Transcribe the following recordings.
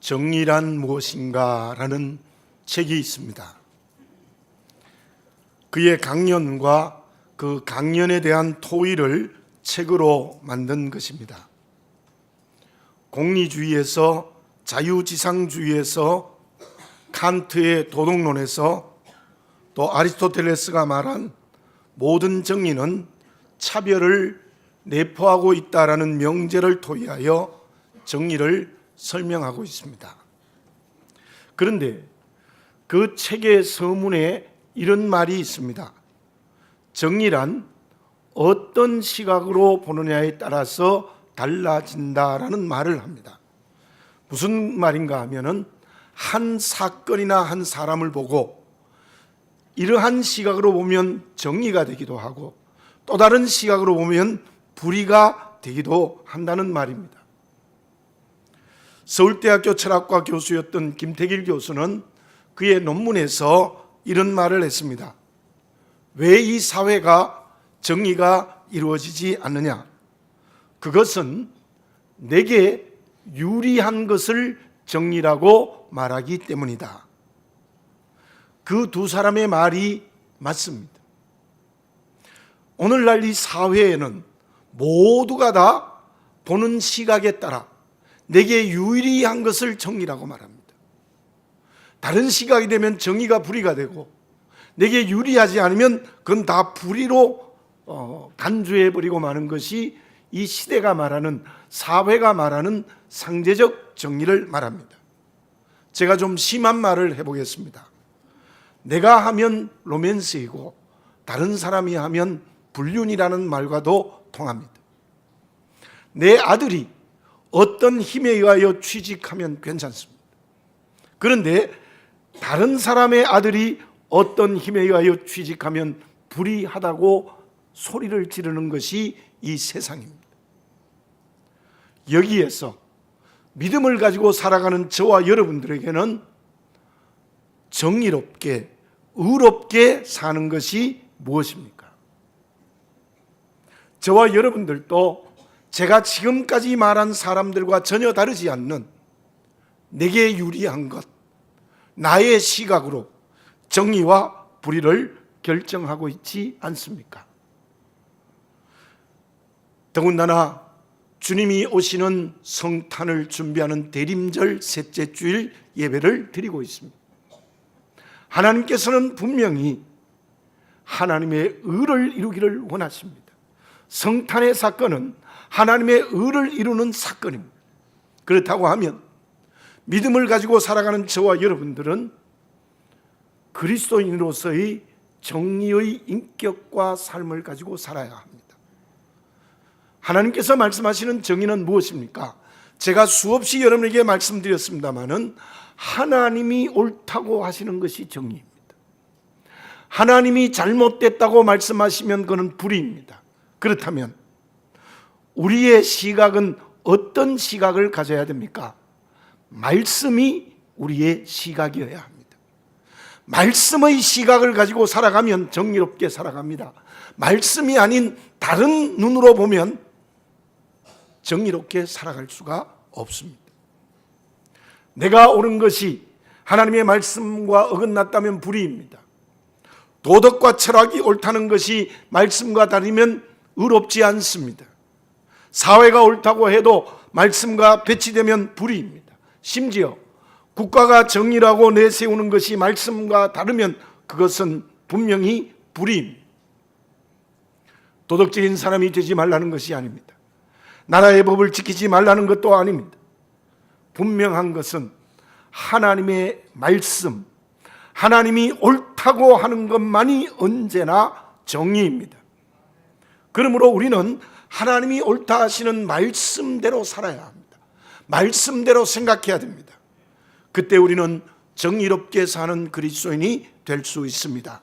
정의란 무엇인가 라는 책이 있습니다. 그의 강연과 그 강연에 대한 토의를 책으로 만든 것입니다. 공리주의에서 자유지상주의에서 칸트의 도덕론에서 또 아리스토텔레스가 말한 모든 정의는 차별을 내포하고 있다라는 명제를 토의하여 정의를 설명하고 있습니다. 그런데 그 책의 서문에 이런 말이 있습니다. 정의란 어떤 시각으로 보느냐에 따라서 달라진다라는 말을 합니다. 무슨 말인가 하면은 한 사건이나 한 사람을 보고 이러한 시각으로 보면 정의가 되기도 하고 또 다른 시각으로 보면 불의가 되기도 한다는 말입니다. 서울대학교 철학과 교수였던 김태길 교수는 그의 논문에서 이런 말을 했습니다. 왜 이 사회가 정의가 이루어지지 않느냐? 그것은 내게 유리한 것을 정의라고 말하기 때문이다. 그 두 사람의 말이 맞습니다. 오늘날 이 사회에는 모두가 다 보는 시각에 따라 내게 유리한 것을 정의라고 말합니다. 다른 시각이 되면 정의가 불의가 되고 내게 유리하지 않으면 그건 다 불의로 간주해버리고 마는 것이 이 시대가 말하는, 사회가 말하는 상대적 정의를 말합니다. 제가 좀 심한 말을 해보겠습니다. 내가 하면 로맨스이고 다른 사람이 하면 불륜이라는 말과도 통합니다. 내 아들이 어떤 힘에 의하여 취직하면 괜찮습니다. 그런데 다른 사람의 아들이 어떤 힘에 의하여 취직하면 불의하다고 소리를 지르는 것이 이 세상입니다. 여기에서 믿음을 가지고 살아가는 저와 여러분들에게는 정의롭게, 의롭게 사는 것이 무엇입니까? 저와 여러분들도 제가 지금까지 말한 사람들과 전혀 다르지 않는 내게 유리한 것, 나의 시각으로 정의와 불의를 결정하고 있지 않습니까? 더군다나 주님이 오시는 성탄을 준비하는 대림절 셋째 주일 예배를 드리고 있습니다. 하나님께서는 분명히 하나님의 의를 이루기를 원하십니다. 성탄의 사건은 하나님의 의를 이루는 사건입니다. 그렇다고 하면 믿음을 가지고 살아가는 저와 여러분들은 그리스도인으로서의 정의의 인격과 삶을 가지고 살아야 합니다. 하나님께서 말씀하시는 정의는 무엇입니까? 제가 수없이 여러분에게 말씀드렸습니다마는 하나님이 옳다고 하시는 것이 정의입니다. 하나님이 잘못됐다고 말씀하시면 그건 불의입니다. 그렇다면 우리의 시각은 어떤 시각을 가져야 됩니까? 말씀이 우리의 시각이어야 합니다. 말씀의 시각을 가지고 살아가면 정의롭게 살아갑니다. 말씀이 아닌 다른 눈으로 보면 정의롭게 살아갈 수가 없습니다. 내가 옳은 것이 하나님의 말씀과 어긋났다면 불의입니다. 도덕과 철학이 옳다는 것이 말씀과 다르면 의롭지 않습니다. 사회가 옳다고 해도 말씀과 배치되면 불의입니다. 심지어 국가가 정의라고 내세우는 것이 말씀과 다르면 그것은 분명히 불의입니다. 도덕적인 사람이 되지 말라는 것이 아닙니다. 나라의 법을 지키지 말라는 것도 아닙니다. 분명한 것은 하나님의 말씀, 하나님이 옳다고 하는 것만이 언제나 정의입니다. 그러므로 우리는 하나님이 옳다 하시는 말씀대로 살아야 합니다. 말씀대로 생각해야 됩니다. 그때 우리는 정의롭게 사는 그리스도인이 될 수 있습니다.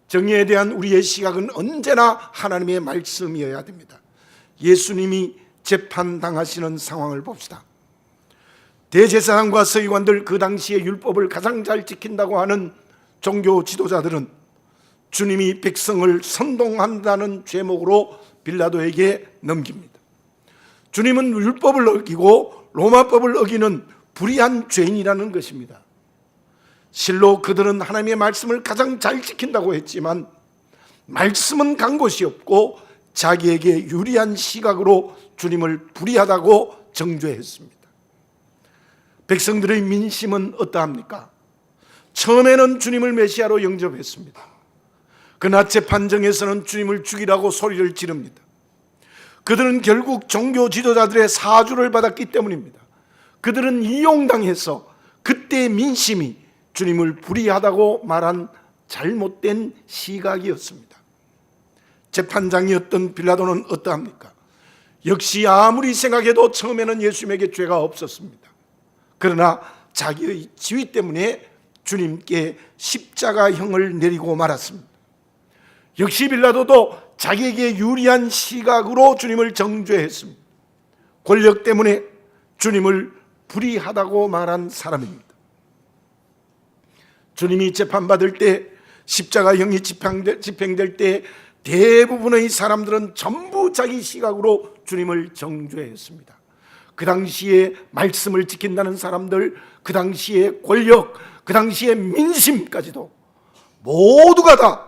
정의에 대한 우리의 시각은 언제나 하나님의 말씀이어야 됩니다. 예수님이 재판당하시는 상황을 봅시다. 대제사장과 서기관들, 그 당시의 율법을 가장 잘 지킨다고 하는 종교 지도자들은 주님이 백성을 선동한다는 죄목으로 빌라도에게 넘깁니다. 주님은 율법을 어기고 로마법을 어기는 불의한 죄인이라는 것입니다. 실로 그들은 하나님의 말씀을 가장 잘 지킨다고 했지만 말씀은 간 곳이 없고 자기에게 유리한 시각으로 주님을 불의하다고 정죄했습니다. 백성들의 민심은 어떠합니까? 처음에는 주님을 메시아로 영접했습니다. 그러나 재판정에서는 주님을 죽이라고 소리를 지릅니다. 그들은 결국 종교 지도자들의 사주를 받았기 때문입니다. 그들은 이용당해서 그때의 민심이 주님을 불의하다고 말한 잘못된 시각이었습니다. 재판장이었던 빌라도는 어떠합니까? 역시 아무리 생각해도 처음에는 예수님에게 죄가 없었습니다. 그러나 자기의 지위 때문에 주님께 십자가형을 내리고 말았습니다. 역시 빌라도도 자기에게 유리한 시각으로 주님을 정죄했습니다. 권력 때문에 주님을 불의하다고 말한 사람입니다. 주님이 재판받을 때, 십자가형이 집행될 때 대부분의 사람들은 전부 자기 시각으로 주님을 정죄했습니다. 그 당시에 말씀을 지킨다는 사람들, 그 당시에 권력, 그 당시에 민심까지도 모두가 다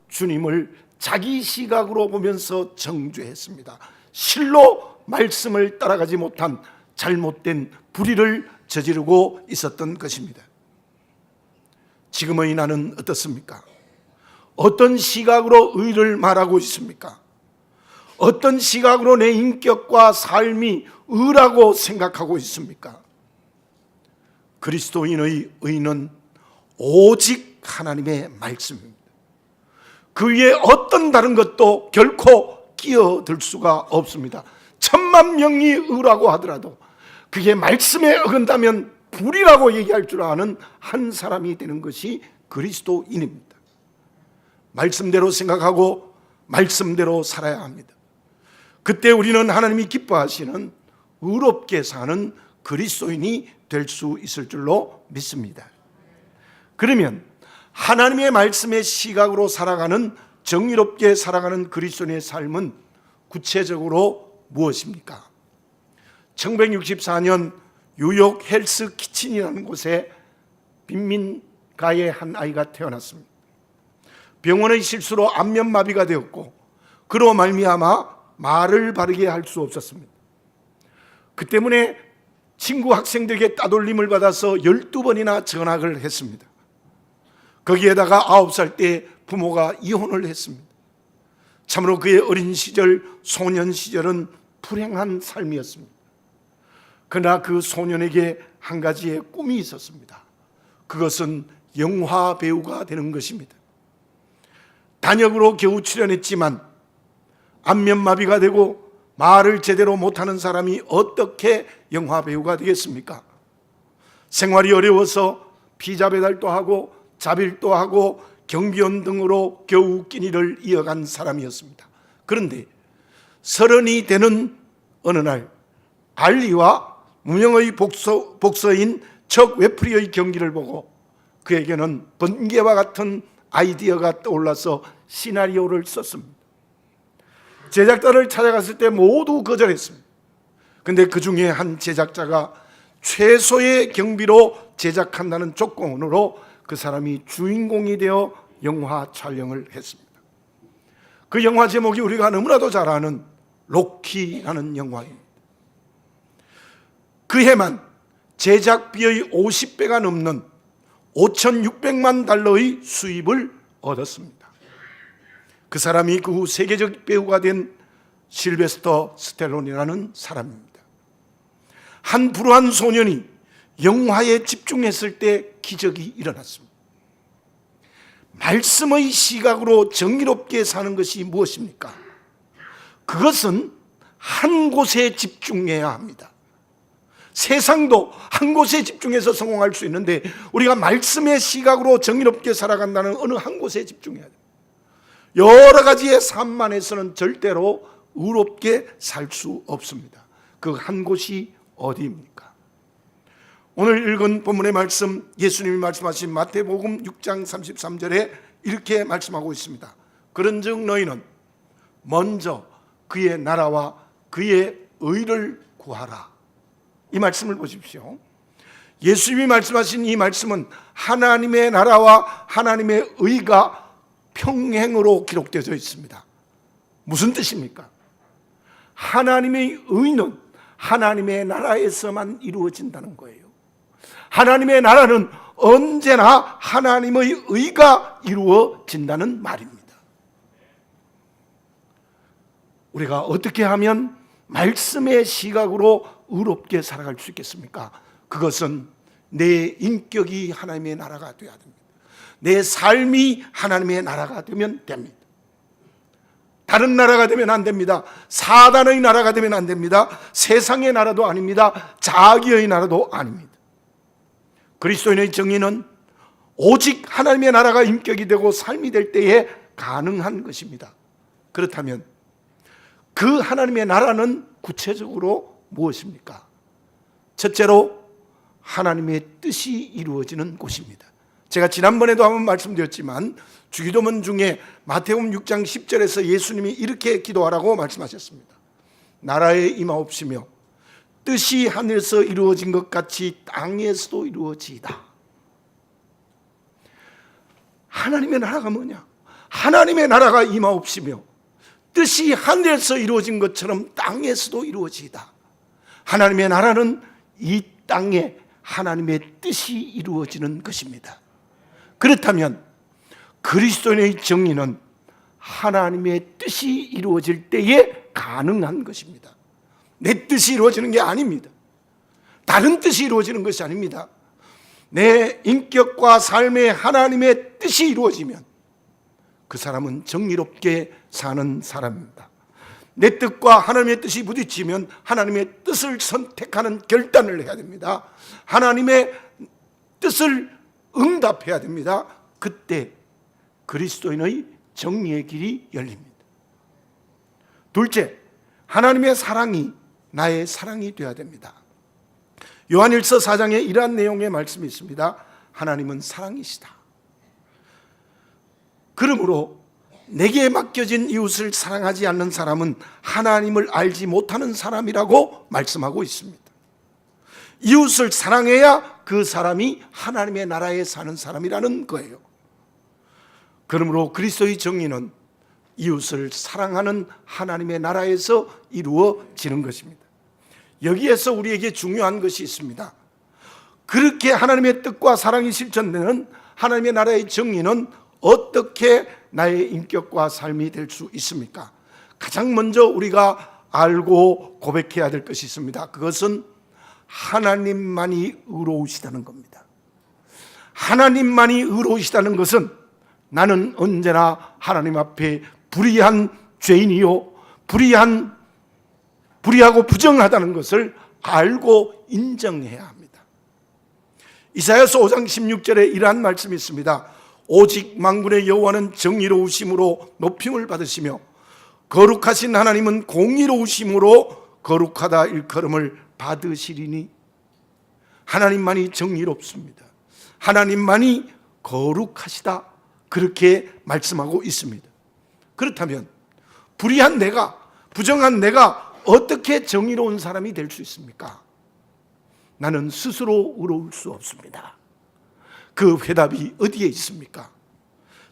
주님을 자기 시각으로 보면서 정죄했습니다. 실로 말씀을 따라가지 못한 잘못된 불의를 저지르고 있었던 것입니다. 지금의 나는 어떻습니까? 어떤 시각으로 의를 말하고 있습니까? 어떤 시각으로 내 인격과 삶이 의라고 생각하고 있습니까? 그리스도인의 의는 오직 하나님의 말씀입니다. 그 위에 어떤 다른 것도 결코 끼어들 수가 없습니다. 10,000,000명이 의라고 하더라도 그게 말씀에 어긋나면 불이라고 얘기할 줄 아는 한 사람이 되는 것이 그리스도인입니다. 말씀대로 생각하고 말씀대로 살아야 합니다. 그때 우리는 하나님이 기뻐하시는 의롭게 사는 그리스도인이 될 수 있을 줄로 믿습니다. 그러면 하나님의 말씀의 시각으로 살아가는, 정의롭게 살아가는 그리스도인의 삶은 구체적으로 무엇입니까? 1964년 뉴욕 헬스 키친이라는 곳에 빈민가의 한 아이가 태어났습니다. 병원의 실수로 안면마비가 되었고 그로 말미암아 말을 바르게 할 수 없었습니다. 그 때문에 친구 학생들에게 따돌림을 받아서 12번이나 전학을 했습니다. 거기에다가 9살 때 부모가 이혼을 했습니다. 참으로 그의 어린 시절, 소년 시절은 불행한 삶이었습니다. 그러나 그 소년에게 한 가지의 꿈이 있었습니다. 그것은 영화 배우가 되는 것입니다. 단역으로 겨우 출연했지만 안면마비가 되고 말을 제대로 못하는 사람이 어떻게 영화 배우가 되겠습니까? 생활이 어려워서 피자 배달도 하고 자빌도 하고 경비원 등으로 겨우 끼니를 이어간 사람이었습니다. 그런데 30이 되는 어느 날 알리와 무명의 복서인 척 웨프리의 경기를 보고 그에게는 번개와 같은 아이디어가 떠올라서 시나리오를 썼습니다. 제작자를 찾아갔을 때 모두 거절했습니다. 그런데 그 중에 한 제작자가 최소의 경비로 제작한다는 조건으로 그 사람이 주인공이 되어 영화 촬영을 했습니다. 그 영화 제목이 우리가 너무나도 잘 아는 로키라는 영화입니다. 그 해만 제작비의 50배가 넘는 5,600만 달러의 수입을 얻었습니다. 그 사람이 그 후 세계적 배우가 된 실베스터 스텔론이라는 사람입니다. 한 불우한 소년이 영화에 집중했을 때 기적이 일어났습니다. 말씀의 시각으로 정의롭게 사는 것이 무엇입니까? 그것은 한 곳에 집중해야 합니다. 세상도 한 곳에 집중해서 성공할 수 있는데 우리가 말씀의 시각으로 정의롭게 살아간다는 어느 한 곳에 집중해야 돼요. 여러 가지의 삶만에서는 절대로 의롭게 살 수 없습니다. 그 한 곳이 어디입니까? 오늘 읽은 본문의 말씀, 예수님이 말씀하신 마태복음 6장 33절에 이렇게 말씀하고 있습니다. 그런즉 너희는 먼저 그의 나라와 그의 의를 구하라. 이 말씀을 보십시오. 예수님이 말씀하신 이 말씀은 하나님의 나라와 하나님의 의가 평행으로 기록되어 있습니다. 무슨 뜻입니까? 하나님의 의는 하나님의 나라에서만 이루어진다는 거예요. 하나님의 나라는 언제나 하나님의 의가 이루어진다는 말입니다. 우리가 어떻게 하면 말씀의 시각으로 의롭게 살아갈 수 있겠습니까? 그것은 내 인격이 하나님의 나라가 되어야 됩니다. 내 삶이 하나님의 나라가 되면 됩니다. 다른 나라가 되면 안 됩니다. 사단의 나라가 되면 안 됩니다. 세상의 나라도 아닙니다. 자기의 나라도 아닙니다. 그리스도인의 정의는 오직 하나님의 나라가 인격이 되고 삶이 될 때에 가능한 것입니다. 그렇다면 그 하나님의 나라는 구체적으로 무엇입니까? 첫째로 하나님의 뜻이 이루어지는 곳입니다. 제가 지난번에도 한번 말씀드렸지만 주기도문 중에 마태복음 6장 10절에서 예수님이 이렇게 기도하라고 말씀하셨습니다. 나라에 임하옵시며 뜻이 하늘에서 이루어진 것 같이 땅에서도 이루어지이다. 하나님의 나라가 뭐냐? 하나님의 나라가 임하옵시며 뜻이 하늘에서 이루어진 것처럼 땅에서도 이루어지이다. 하나님의 나라는 이 땅에 하나님의 뜻이 이루어지는 것입니다. 그렇다면 그리스도인의 정의는 하나님의 뜻이 이루어질 때에 가능한 것입니다. 내 뜻이 이루어지는 게 아닙니다. 다른 뜻이 이루어지는 것이 아닙니다. 내 인격과 삶에 하나님의 뜻이 이루어지면 그 사람은 정의롭게 사는 사람입니다. 내 뜻과 하나님의 뜻이 부딪히면 하나님의 뜻을 선택하는 결단을 해야 됩니다. 하나님의 뜻을 응답해야 됩니다. 그때 그리스도인의 정의의 길이 열립니다. 둘째, 하나님의 사랑이 나의 사랑이 되어야 됩니다. 요한일서 4장에 이러한 내용의 말씀이 있습니다. 하나님은 사랑이시다. 그러므로 내게 맡겨진 이웃을 사랑하지 않는 사람은 하나님을 알지 못하는 사람이라고 말씀하고 있습니다. 이웃을 사랑해야 그 사람이 하나님의 나라에 사는 사람이라는 거예요. 그러므로 그리스도의 정의는 이웃을 사랑하는 하나님의 나라에서 이루어지는 것입니다. 여기에서 우리에게 중요한 것이 있습니다. 그렇게 하나님의 뜻과 사랑이 실천되는 하나님의 나라의 정의는 어떻게 나의 인격과 삶이 될 수 있습니까? 가장 먼저 우리가 알고 고백해야 될 것이 있습니다. 그것은 하나님만이 의로우시다는 겁니다. 하나님만이 의로우시다는 것은 나는 언제나 하나님 앞에 불의한 죄인이요 불의하고 부정하다는 것을 알고 인정해야 합니다. 이사야서 5장 16절에 이러한 말씀이 있습니다. 오직 만군의 여호와는 정의로우심으로 높임을 받으시며 거룩하신 하나님은 공의로우심으로 거룩하다 일컬음을 받으시리니. 하나님만이 정의롭습니다. 하나님만이 거룩하시다, 그렇게 말씀하고 있습니다. 그렇다면 불의한 내가, 부정한 내가 어떻게 정의로운 사람이 될 수 있습니까? 나는 스스로 의로울 수 없습니다. 그 회답이 어디에 있습니까?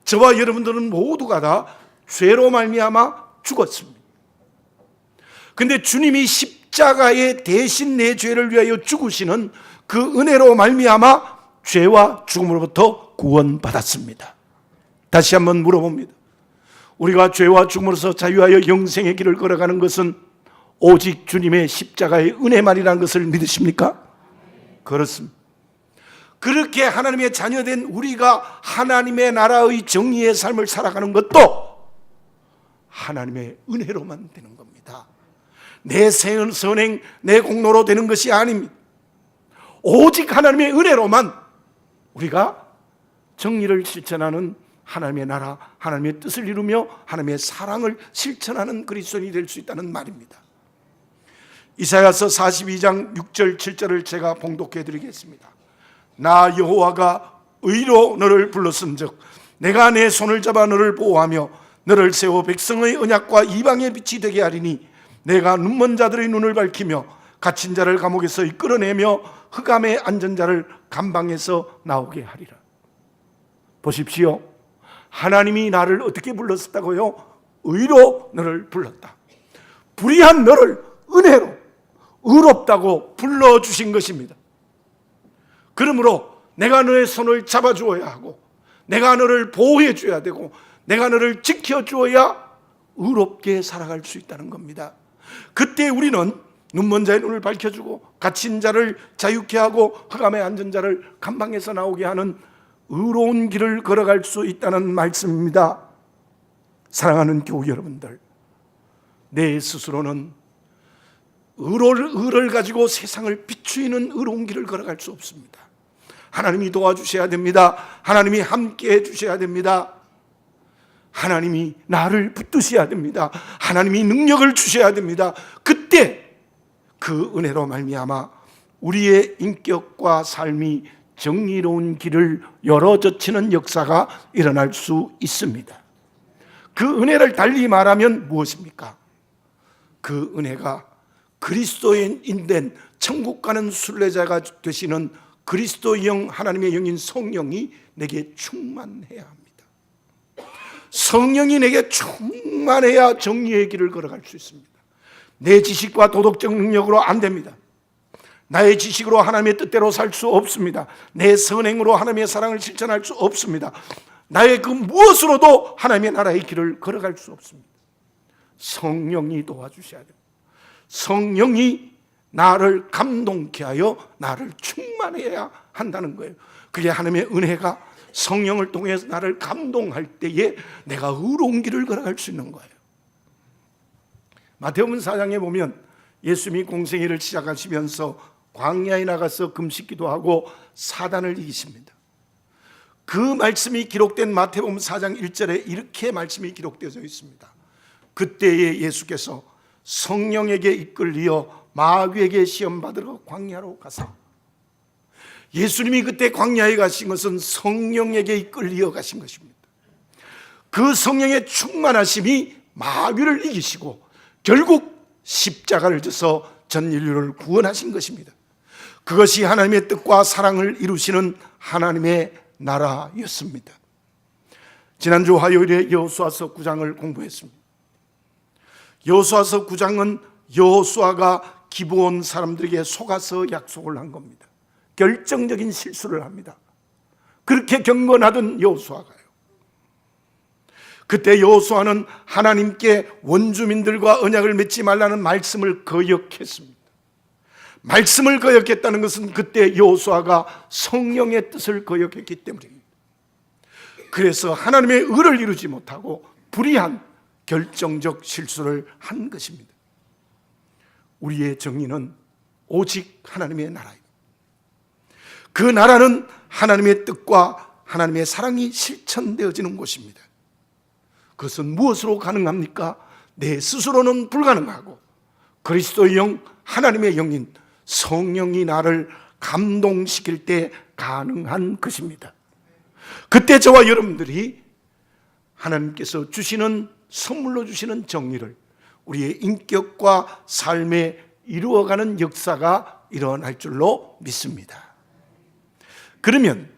저와 여러분들은 모두가 다 죄로 말미암아 죽었습니다. 그런데 주님이 십자가에 대신 내 죄를 위하여 죽으시는 그 은혜로 말미암아 죄와 죽음으로부터 구원받았습니다. 다시 한번 물어봅니다. 우리가 죄와 죽음으로서 자유하여 영생의 길을 걸어가는 것은 오직 주님의 십자가의 은혜만이라는 것을 믿으십니까? 그렇습니다. 그렇게 하나님의 자녀된 우리가 하나님의 나라의 정의의 삶을 살아가는 것도 하나님의 은혜로만 되는 겁니다. 내 선행, 내 공로로 되는 것이 아닙니다. 오직 하나님의 은혜로만 우리가 정의를 실천하는 하나님의 나라, 하나님의 뜻을 이루며 하나님의 사랑을 실천하는 그리스도인이 될 수 있다는 말입니다. 이사야서 42장 6절 7절을 제가 봉독해 드리겠습니다. 나 여호와가 의로 너를 불렀은즉 내가 내 손을 잡아 너를 보호하며 너를 세워 백성의 언약과 이방의 빛이 되게 하리니 내가 눈먼 자들의 눈을 밝히며 갇힌 자를 감옥에서 이끌어내며 흑암에 앉은 자를 감방에서 나오게 하리라. 보십시오. 하나님이 나를 어떻게 불렀었다고요? 의로 너를 불렀다. 불의한 너를 은혜로, 의롭다고 불러주신 것입니다. 그러므로 내가 너의 손을 잡아주어야 하고, 내가 너를 보호해 줘야 되고, 내가 너를 지켜주어야 의롭게 살아갈 수 있다는 겁니다. 그때 우리는 눈먼 자의 눈을 밝혀주고, 갇힌 자를 자유케 하고, 흑암에 앉은 자를 감방에서 나오게 하는 의로운 길을 걸어갈 수 있다는 말씀입니다. 사랑하는 교우 여러분들, 내 스스로는 의를 가지고 세상을 비추이는 의로운 길을 걸어갈 수 없습니다. 하나님이 도와주셔야 됩니다. 하나님이 함께 해주셔야 됩니다. 하나님이 나를 붙드셔야 됩니다. 하나님이 능력을 주셔야 됩니다. 그때 그 은혜로 말미암아 우리의 인격과 삶이 정의로운 길을 열어젖히는 역사가 일어날 수 있습니다. 그 은혜를 달리 말하면 무엇입니까? 그 은혜가 그리스도인 된 천국 가는 순례자가 되시는 그리스도의 영, 하나님의 영인 성령이 내게 충만해야 합니다. 성령이 내게 충만해야 정의의 길을 걸어갈 수 있습니다. 내 지식과 도덕적 능력으로 안 됩니다. 나의 지식으로 하나님의 뜻대로 살 수 없습니다. 내 선행으로 하나님의 사랑을 실천할 수 없습니다. 나의 그 무엇으로도 하나님의 나라의 길을 걸어갈 수 없습니다. 성령이 도와주셔야 됩니다. 성령이 나를 감동케 하여 나를 충만해야 한다는 거예요. 그게 하나님의 은혜가 성령을 통해서 나를 감동할 때에 내가 의로운 길을 걸어갈 수 있는 거예요. 마태복음 4장에 보면 예수님이 공생애를 시작하시면서 광야에 나가서 금식기도 하고 사단을 이기십니다. 그 말씀이 기록된 마태복음 4장 1절에 이렇게 말씀이 기록되어 있습니다. 그때에 예수께서 성령에게 이끌리어 마귀에게 시험받으러 광야로 가사. 예수님이 그때 광야에 가신 것은 성령에게 이끌리어 가신 것입니다. 그 성령의 충만하심이 마귀를 이기시고 결국 십자가를 져서 전 인류를 구원하신 것입니다. 그것이 하나님의 뜻과 사랑을 이루시는 하나님의 나라였습니다. 지난주 화요일에 여호수아서 9장을 공부했습니다. 여호수아서 9장은 여호수아가 기브온 사람들에게 속아서 약속을 한 겁니다. 결정적인 실수를 합니다. 그렇게 경건하던 여호수아가요. 그때 여호수아는 하나님께 원주민들과 언약을 맺지 말라는 말씀을 거역했습니다. 말씀을 거역했다는 것은 그때 여호수아가 성령의 뜻을 거역했기 때문입니다. 그래서 하나님의 의를 이루지 못하고 불의한 결정적 실수를 한 것입니다. 우리의 정의는 오직 하나님의 나라입니다. 그 나라는 하나님의 뜻과 하나님의 사랑이 실천되어지는 곳입니다. 그것은 무엇으로 가능합니까? 내 스스로는 불가능하고 그리스도의 영, 하나님의 영인 성령이 나를 감동시킬 때 가능한 것입니다. 그때 저와 여러분들이 하나님께서 주시는 선물로 주시는 정의를 우리의 인격과 삶에 이루어가는 역사가 일어날 줄로 믿습니다. 그러면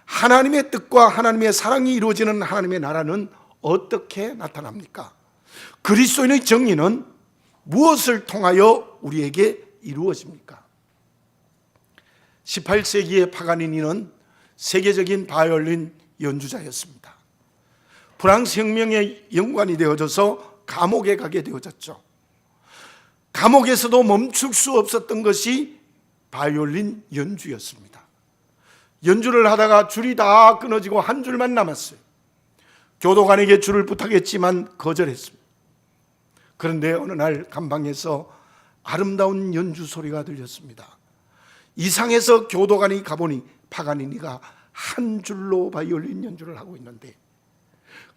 하나님의 뜻과 하나님의 사랑이 이루어지는 하나님의 나라는 어떻게 나타납니까? 그리스도인의 정의는 무엇을 통하여 우리에게 이루어집니까? 18세기의 파가니니는 세계적인 바이올린 연주자였습니다. 프랑스 혁명의 연관이 되어져서 감옥에 가게 되어졌죠. 감옥에서도 멈출 수 없었던 것이 바이올린 연주였습니다. 연주를 하다가 줄이 다 끊어지고 한 줄만 남았어요. 교도관에게 줄을 부탁했지만 거절했습니다. 그런데 어느 날 감방에서 아름다운 연주 소리가 들렸습니다. 이상해서 교도관이 가보니 파가니니가 한 줄로 바이올린 연주를 하고 있는데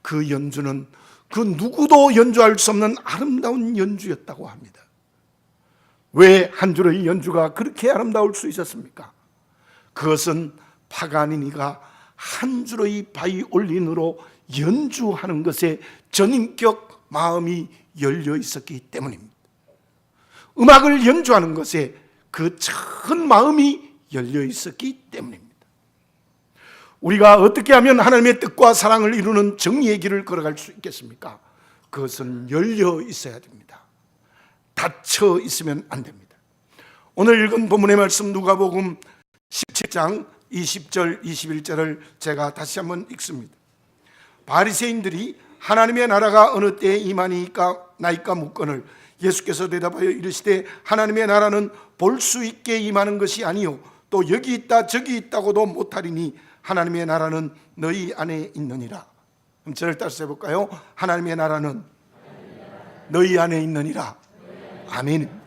그 연주는 그 누구도 연주할 수 없는 아름다운 연주였다고 합니다. 왜 한 줄의 연주가 그렇게 아름다울 수 있었습니까? 그것은 파가니니가 한 줄의 바이올린으로 연주하는 것에 전인격 마음이 열려 있었기 때문입니다. 음악을 연주하는 것에 그 전 마음이 열려 있었기 때문입니다. 우리가 어떻게 하면 하나님의 뜻과 사랑을 이루는 정의의 길을 걸어갈 수 있겠습니까? 그것은 열려 있어야 됩니다. 닫혀 있으면 안 됩니다. 오늘 읽은 본문의 말씀 누가복음 17장 20절 21절을 제가 다시 한번 읽습니다. 바리새인들이 하나님의 나라가 어느 때에 임하니까 묻거늘 예수께서 대답하여 이르시되 하나님의 나라는 볼 수 있게 임하는 것이 아니요 또 여기 있다 저기 있다고도 못하리니 하나님의 나라는 너희 안에 있느니라. 그럼 저를 따라서 해볼까요? 하나님의 나라는 너희 안에 있느니라. 아멘입니다.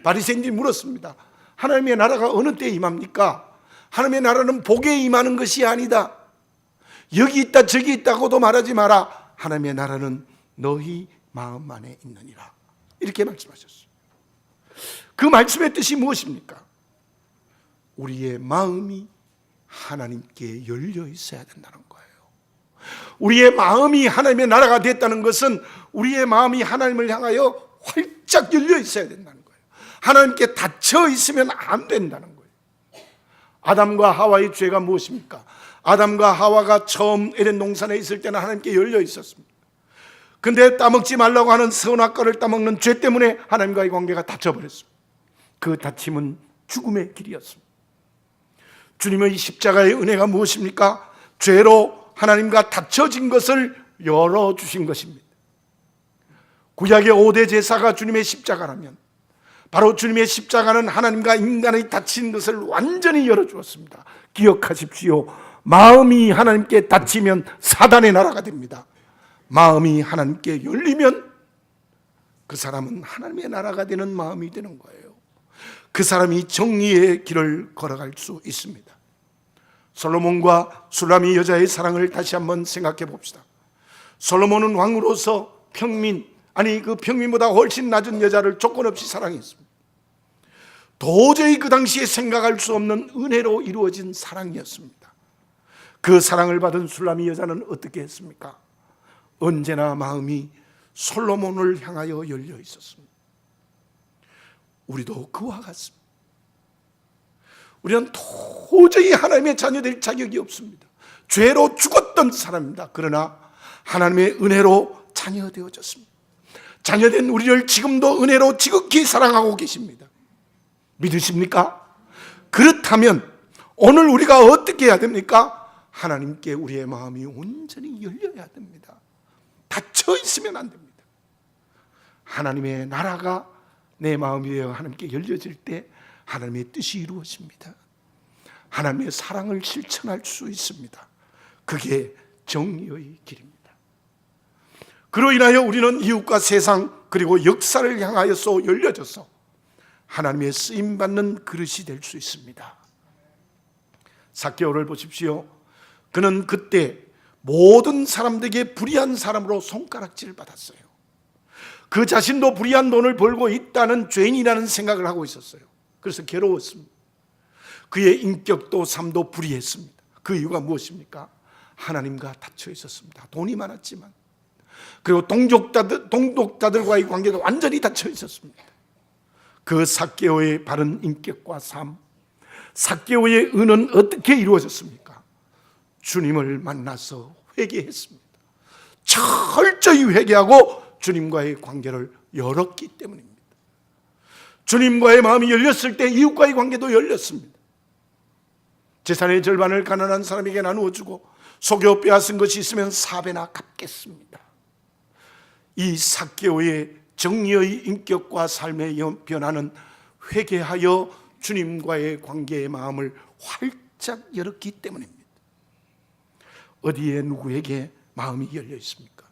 바리새인들이 물었습니다. 하나님의 나라가 어느 때에 임합니까? 하나님의 나라는 복에 임하는 것이 아니다. 여기 있다 저기 있다고도 말하지 마라. 하나님의 나라는 너희 마음 안에 있느니라. 이렇게 말씀하셨어요. 그 말씀의 뜻이 무엇입니까? 우리의 마음이 하나님께 열려 있어야 된다는 거예요. 우리의 마음이 하나님의 나라가 됐다는 것은 우리의 마음이 하나님을 향하여 활짝 열려 있어야 된다는 거예요. 하나님께 닫혀 있으면 안 된다는 거예요. 아담과 하와의 죄가 무엇입니까? 아담과 하와가 처음 에덴 동산에 있을 때는 하나님께 열려 있었습니다. 근데 따먹지 말라고 하는 선악과를 따먹는 죄 때문에 하나님과의 관계가 닫혀버렸습니다. 그 닫힘은 죽음의 길이었습니다. 주님의 십자가의 은혜가 무엇입니까? 죄로 하나님과 닫혀진 것을 열어주신 것입니다. 구약의 5대 제사가 주님의 십자가라면 바로 주님의 십자가는 하나님과 인간의 닫힌 것을 완전히 열어주었습니다. 기억하십시오. 마음이 하나님께 닫히면 사단의 나라가 됩니다. 마음이 하나님께 열리면 그 사람은 하나님의 나라가 되는 마음이 되는 거예요. 그 사람이 정의의 길을 걸어갈 수 있습니다. 솔로몬과 술라미 여자의 사랑을 다시 한번 생각해 봅시다. 솔로몬은 왕으로서 그 평민보다 훨씬 낮은 여자를 조건 없이 사랑했습니다. 도저히 그 당시에 생각할 수 없는 은혜로 이루어진 사랑이었습니다. 그 사랑을 받은 술라미 여자는 어떻게 했습니까? 언제나 마음이 솔로몬을 향하여 열려 있었습니다. 우리도 그와 같습니다. 우리는 도저히 하나님의 자녀 될 자격이 없습니다. 죄로 죽었던 사람입니다. 그러나 하나님의 은혜로 자녀 되어졌습니다. 자녀된 우리를 지금도 은혜로 지극히 사랑하고 계십니다. 믿으십니까? 그렇다면 오늘 우리가 어떻게 해야 됩니까? 하나님께 우리의 마음이 온전히 열려야 됩니다. 닫혀 있으면 안 됩니다. 하나님의 나라가 내 마음이 하나님께 열려질 때 하나님의 뜻이 이루어집니다. 하나님의 사랑을 실천할 수 있습니다. 그게 정의의 길입니다. 그로 인하여 우리는 이웃과 세상 그리고 역사를 향하여서 열려져서 하나님의 쓰임받는 그릇이 될 수 있습니다. 삭개오를 보십시오. 그는 그때 모든 사람들에게 불의한 사람으로 손가락질을 받았어요. 그 자신도 불의한 돈을 벌고 있다는 죄인이라는 생각을 하고 있었어요. 그래서 괴로웠습니다. 그의 인격도 삶도 불의했습니다. 그 이유가 무엇입니까? 하나님과 닫혀 있었습니다. 돈이 많았지만, 그리고 동독자들과의 관계도 완전히 닫혀 있었습니다. 그 삭개오의 바른 인격과 삶, 삭개오의 은은 어떻게 이루어졌습니까? 주님을 만나서 회개했습니다. 철저히 회개하고 주님과의 관계를 열었기 때문입니다. 주님과의 마음이 열렸을 때 이웃과의 관계도 열렸습니다. 재산의 절반을 가난한 사람에게 나누어 주고 속여 빼앗은 것이 있으면 4배나 갚겠습니다. 이 삭개오의 정의의 인격과 삶의 변화는 회개하여 주님과의 관계의 마음을 활짝 열었기 때문입니다. 어디에 누구에게 마음이 열려 있습니까?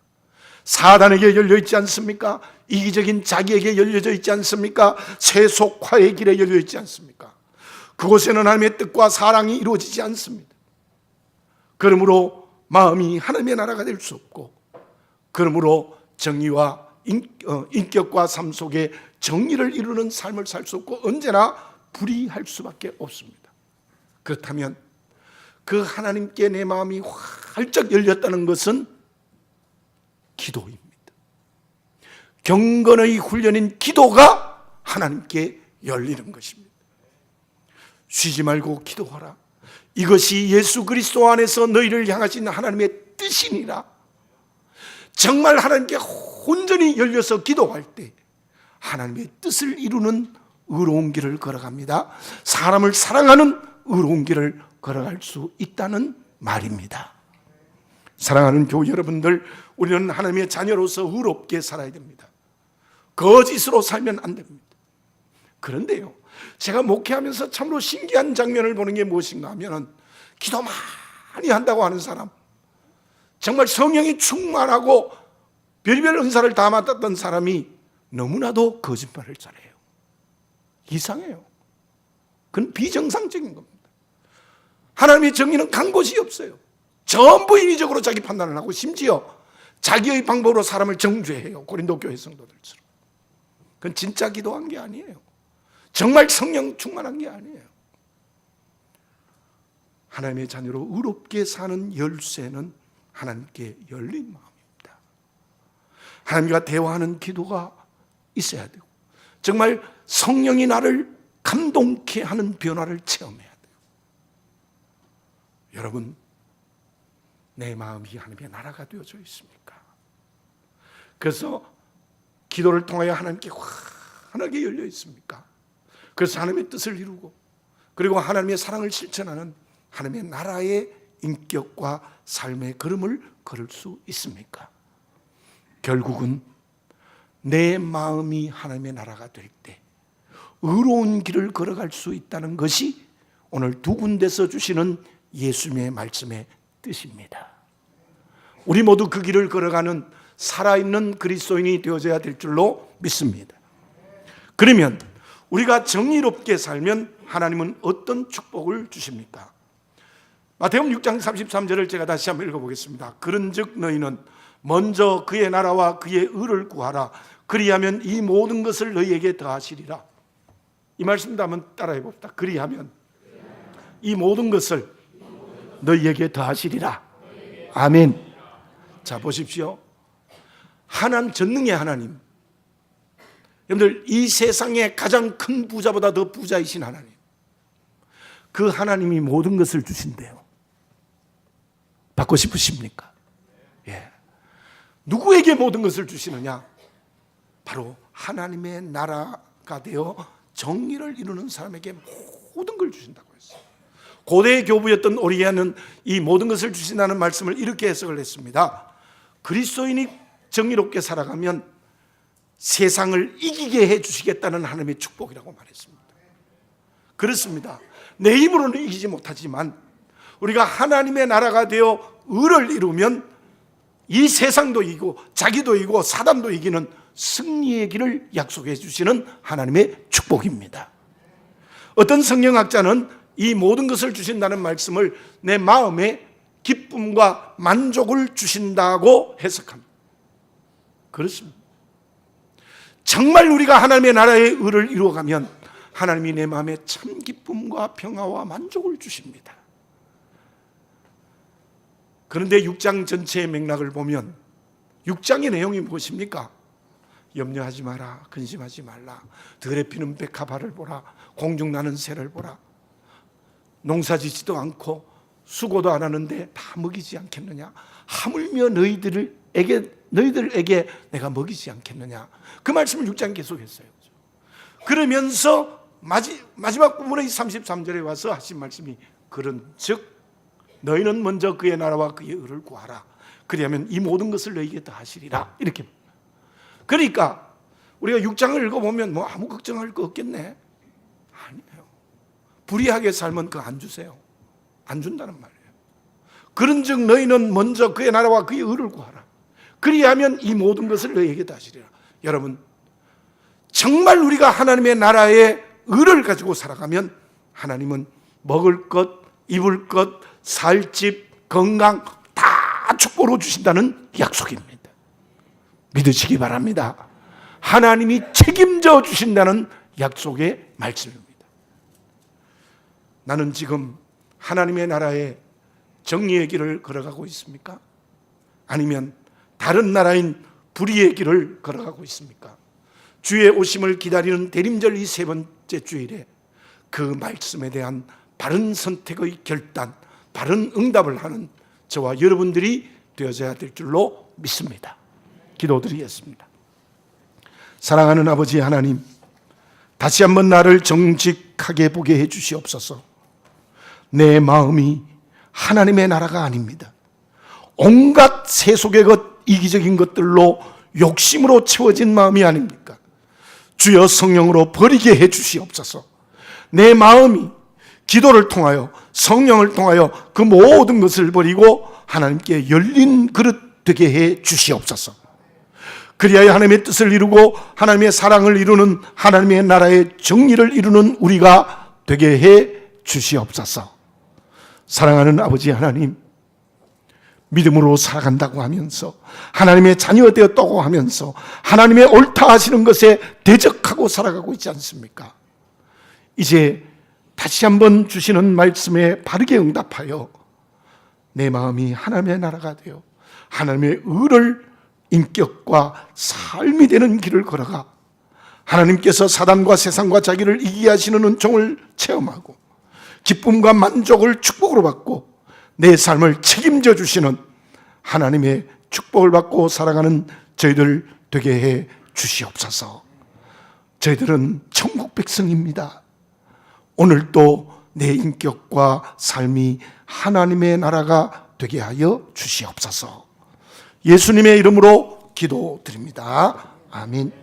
사단에게 열려 있지 않습니까? 이기적인 자기에게 열려져 있지 않습니까? 세속화의 길에 열려 있지 않습니까? 그곳에는 하나님의 뜻과 사랑이 이루어지지 않습니다. 그러므로 마음이 하나님의 나라가 될 수 없고, 그러므로 정의와 인격과 삶 속에 정의를 이루는 삶을 살 수 없고 언제나 불의할 수밖에 없습니다. 그렇다면 그 하나님께 내 마음이 활짝 열렸다는 것은 기도입니다. 경건의 훈련인 기도가 하나님께 열리는 것입니다. 쉬지 말고 기도하라. 이것이 예수 그리스도 안에서 너희를 향하신 하나님의 뜻이니라. 정말 하나님께 온전히 열려서 기도할 때 하나님의 뜻을 이루는 의로운 길을 걸어갑니다. 사람을 사랑하는 의로운 길을 걸어갈 수 있다는 말입니다. 사랑하는 교회 여러분들, 우리는 하나님의 자녀로서 의롭게 살아야 됩니다. 거짓으로 살면 안 됩니다. 그런데요, 제가 목회하면서 참으로 신기한 장면을 보는 게 무엇인가 하면, 기도 많이 한다고 하는 사람, 정말 성령이 충만하고 별별 은사를 다 맡았던 사람이 너무나도 거짓말을 잘해요. 이상해요. 그건 비정상적인 겁니다. 하나님의 정의는 간 곳이 없어요. 전부 인위적으로 자기 판단을 하고 심지어 자기의 방법으로 사람을 정죄해요. 고린도 교회 성도들처럼. 그건 진짜 기도한 게 아니에요. 정말 성령 충만한 게 아니에요. 하나님의 자녀로 의롭게 사는 열쇠는 하나님께 열린 마음입니다. 하나님과 대화하는 기도가 있어야 되고, 정말 성령이 나를 감동케 하는 변화를 체험해야 돼요. 여러분, 내 마음이 하나님의 나라가 되어져 있습니까? 그래서 기도를 통하여 하나님께 환하게 열려 있습니까? 그래서 하나님의 뜻을 이루고, 그리고 하나님의 사랑을 실천하는 하나님의 나라의 인격과 삶의 걸음을 걸을 수 있습니까? 결국은 내 마음이 하나님의 나라가 될 때 의로운 길을 걸어갈 수 있다는 것이 오늘 두 군데서 주시는 예수님의 말씀의 뜻입니다. 우리 모두 그 길을 걸어가는 살아있는 그리스도인이 되어져야 될 줄로 믿습니다. 그러면 우리가 정의롭게 살면 하나님은 어떤 축복을 주십니까? 마태복음 6장 33절을 제가 다시 한번 읽어보겠습니다. 그런즉 너희는 먼저 그의 나라와 그의 의를 구하라. 그리하면 이 모든 것을 너희에게 더하시리라. 이 말씀도 한번 따라해 봅시다. 그리하면 이 모든 것을 너희에게 더하시리라. 아멘. 자, 보십시오. 하나님, 전능의 하나님, 여러분들, 이 세상의 가장 큰 부자보다 더 부자이신 하나님, 그 하나님이 모든 것을 주신대요. 받고 싶으십니까? 예. 누구에게 모든 것을 주시느냐? 바로 하나님의 나라가 되어 정의를 이루는 사람에게 모든 걸 주신다고 했어요. 고대 교부였던 오리게는 이 모든 것을 주신다는 말씀을 이렇게 해석을 했습니다. 그리스도인이 정의롭게 살아가면 세상을 이기게 해주시겠다는 하나님의 축복이라고 말했습니다. 그렇습니다. 내 힘으로는 이기지 못하지만 우리가 하나님의 나라가 되어 의를 이루면 이 세상도 이기고 자기도 이기고 사단도 이기는 승리의 길을 약속해 주시는 하나님의 축복입니다. 어떤 성경학자는 이 모든 것을 주신다는 말씀을 내 마음에 기쁨과 만족을 주신다고 해석합니다. 그렇습니다. 정말 우리가 하나님의 나라의 의를 이루어가면 하나님이 내 마음에 참 기쁨과 평화와 만족을 주십니다. 그런데 6장 전체의 맥락을 보면 6장의 내용이 무엇입니까? 염려하지 마라, 근심하지 말라, 들에 피는 백합화를 보라, 공중 나는 새를 보라, 농사짓지도 않고 수고도 안 하는데 다 먹이지 않겠느냐? 하물며 너희들에게 내가 먹이지 않겠느냐? 그 말씀을 6장 계속했어요. 그러면서 마지막 부분의 33절에 와서 하신 말씀이 그런즉 너희는 먼저 그의 나라와 그의 의를 구하라. 그리하면 이 모든 것을 너희에게 다 하시리라. 이렇게. 그러니까 우리가 6장을 읽어보면 뭐 아무 걱정할 거 없겠네. 아니에요. 불의하게 살면 그거 안 주세요. 안 준다는 말이에요. 그런즉 너희는 먼저 그의 나라와 그의 의를 구하라. 그리하면 이 모든 것을 너희에게 다 하시리라. 여러분, 정말 우리가 하나님의 나라의 의를 가지고 살아가면 하나님은 먹을 것, 입을 것, 살 집, 건강 다 축복으로 주신다는 약속입니다. 믿으시기 바랍니다. 하나님이 책임져 주신다는 약속의 말씀입니다. 나는 지금 하나님의 나라의 정의의 길을 걸어가고 있습니까? 아니면 다른 나라인 불의의 길을 걸어가고 있습니까? 주의 오심을 기다리는 대림절 이 세 번째 주일에 그 말씀에 대한 바른 선택의 결단, 바른 응답을 하는 저와 여러분들이 되어져야 될 줄로 믿습니다. 기도드리겠습니다. 사랑하는 아버지 하나님, 다시 한번 나를 정직하게 보게 해 주시옵소서. 내 마음이 하나님의 나라가 아닙니다. 온갖 세속의 것, 이기적인 것들로 욕심으로 채워진 마음이 아닙니까? 주여 성령으로 버리게 해 주시옵소서. 내 마음이 기도를 통하여, 성령을 통하여 그 모든 것을 버리고 하나님께 열린 그릇 되게 해 주시옵소서. 그리하여 하나님의 뜻을 이루고 하나님의 사랑을 이루는, 하나님의 나라의 정의를 이루는 우리가 되게 해 주시옵소서. 사랑하는 아버지 하나님, 믿음으로 살아간다고 하면서, 하나님의 자녀 되었다고 하면서 하나님의 옳다 하시는 것에 대적하고 살아가고 있지 않습니까? 이제 다시 한번 주시는 말씀에 바르게 응답하여 내 마음이 하나님의 나라가 되어 하나님의 의를, 인격과 삶이 되는 길을 걸어가 하나님께서 사단과 세상과 자기를 이기게 하시는 은총을 체험하고 기쁨과 만족을 축복으로 받고 내 삶을 책임져 주시는 하나님의 축복을 받고 살아가는 저희들 되게 해 주시옵소서. 저희들은 천국 백성입니다. 오늘도 내 인격과 삶이 하나님의 나라가 되게 하여 주시옵소서. 예수님의 이름으로 기도드립니다. 아멘.